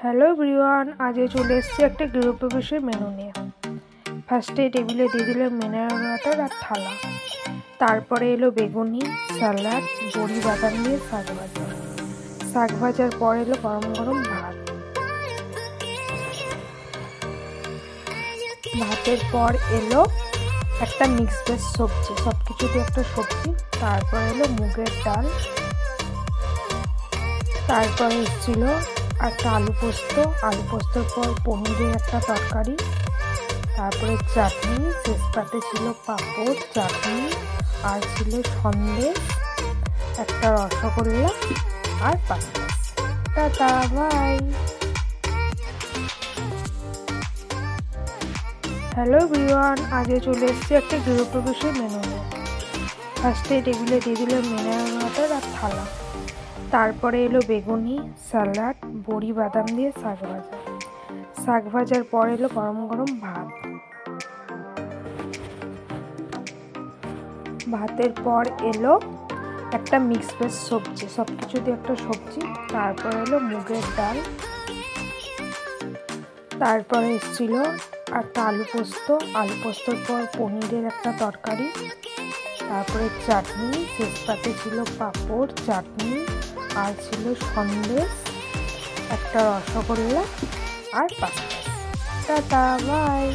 Hello everyone, আজকে চলে এসেছি একটা গৃহপ্রবেশের মেনু নিয়ে। ফার্স্টে টেবিলে দিয়ে দিলাম মিনারেল ওয়াটার আর থালা। তারপরে এলো বেগুনি, স্যালাড, বড়ি বাদাম দিয়ে শাক ভাজা। শাক ভাজার পর এলো গরম গরম ভাত। ভাতের পর এলো একটা মিক্স ভেজ সবজি, সব কিছু দিয়ে একটা সবজি। তারপর এলো মুগের ডাল। তারপরে এসেছিল একটা আলু পোস্তর পর পনিরের একটা তরকারি, তারপরে চাটনি, শেষ পাতে ছিল পাঁপড়, চাটনি আর ছিল সন্দেশ, একটা রসগোল্লা আর পায়েস। Tata, bye. হ্যালো এভরিওয়ান, আজকে চলে এসেছি একটা গৃহপ্রবেশের মেনু নিয়ে। ফার্স্টে টেবিলে দিয়ে দিলাম মিনারেল ওয়াটার আর থালা। তারপরে এলো বেগুনি, স্যালাড, বড়ি বাদাম দিয়ে শাক ভাজা। শাক ভাজার পর এলো গরম গরম ভাত। ভাতের পর এলো একটা মিক্স ভেজ সবজি, সব কিছু দিয়ে একটা সবজি। তারপর এলো মুগের ডাল। তারপরে এসেছিল একটা আলু পোস্তর পর পনিরের একটা তরকারি, তারপরে চাটনি, শেষ পাতে ছিল পাঁপড়, চাটনি আর ছিল সন্দেশ, একটা রসগোল্লা আর পায়েস। Tata, by.